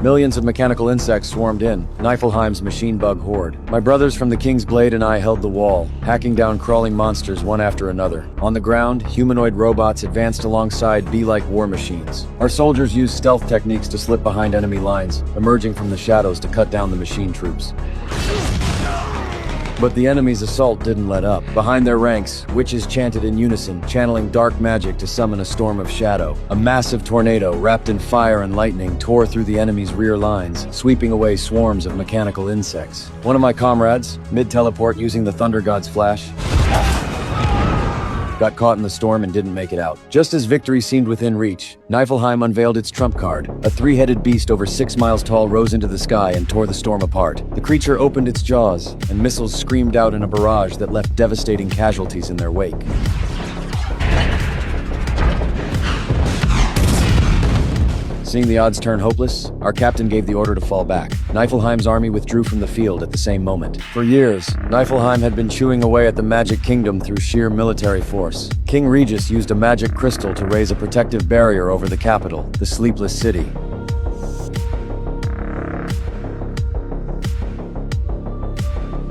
Millions of mechanical insects swarmed in, Niflheim's machine bug horde. My brothers from the King's Blade and I held the wall, hacking down crawling monsters one after another. On the ground, humanoid robots advanced alongside bee-like war machines. Our soldiers used stealth techniques to slip behind enemy lines, emerging from the shadows to cut down the machine troops. But the enemy's assault didn't let up. Behind their ranks, witches chanted in unison, channeling dark magic to summon a storm of shadow. A massive tornado, wrapped in fire and lightning, tore through the enemy's rear lines, sweeping away swarms of mechanical insects. One of my comrades, mid-teleport using the Thunder God's flash, got caught in the storm and didn't make it out. Just as victory seemed within reach, Niflheim unveiled its trump card. A three-headed beast over 6 miles tall rose into the sky and tore the storm apart. The creature opened its jaws, and missiles screamed out in a barrage that left devastating casualties in their wake. Seeing the odds turn hopeless, our captain gave the order to fall back. Niflheim's army withdrew from the field at the same moment. For years, Niflheim had been chewing away at the Magic Kingdom through sheer military force. King Regis used a magic crystal to raise a protective barrier over the capital, the Sleepless City.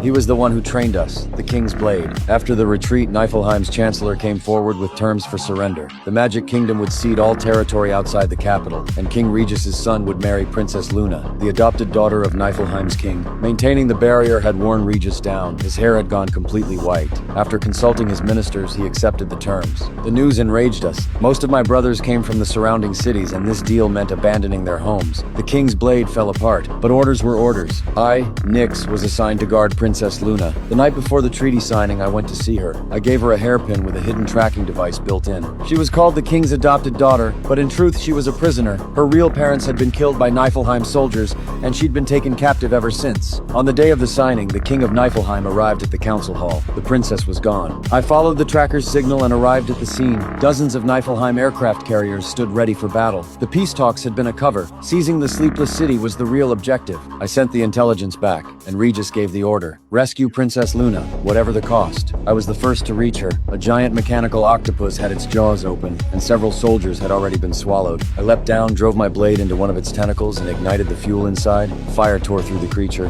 He was the one who trained us, the King's Blade. After the retreat, Niflheim's chancellor came forward with terms for surrender. The Magic Kingdom would cede all territory outside the capital, and King Regis's son would marry Princess Luna, the adopted daughter of Niflheim's king. Maintaining the barrier had worn Regis down. His hair had gone completely white. After consulting his ministers, he accepted the terms. The news enraged us. Most of my brothers came from the surrounding cities, and this deal meant abandoning their homes. The King's Blade fell apart, but orders were orders. I, Nyx, was assigned to guard Princess Luna. The night before the treaty signing, I went to see her. I gave her a hairpin with a hidden tracking device built in. She was called the king's adopted daughter, but in truth she was a prisoner. Her real parents had been killed by Niflheim soldiers, and she'd been taken captive ever since. On the day of the signing, the king of Niflheim arrived at the council hall. The princess was gone. I followed the tracker's signal and arrived at the scene. Dozens of Niflheim aircraft carriers stood ready for battle. The peace talks had been a cover. Seizing the Sleepless City was the real objective. I sent the intelligence back, and Regis gave the order. Rescue Princess Luna, whatever the cost. I was the first to reach her. A giant mechanical octopus had its jaws open, and several soldiers had already been swallowed. I leapt down, drove my blade into one of its tentacles, and ignited the fuel inside. Fire tore through the creature.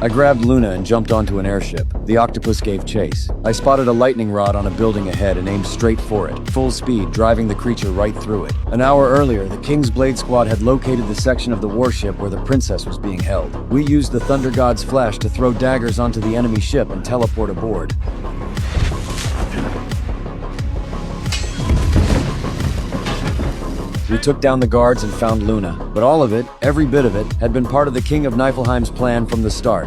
I grabbed Luna and jumped onto an airship. The octopus gave chase. I spotted a lightning rod on a building ahead and aimed straight for it, full speed, driving the creature right through it. An hour earlier, the King's Blade squad had located the section of the warship where the princess was being held. We used the Thunder God's flash to throw daggers onto the enemy ship and teleport aboard. We took down the guards and found Luna, but all of it, every bit of it, had been part of the King of Niflheim's plan from the start.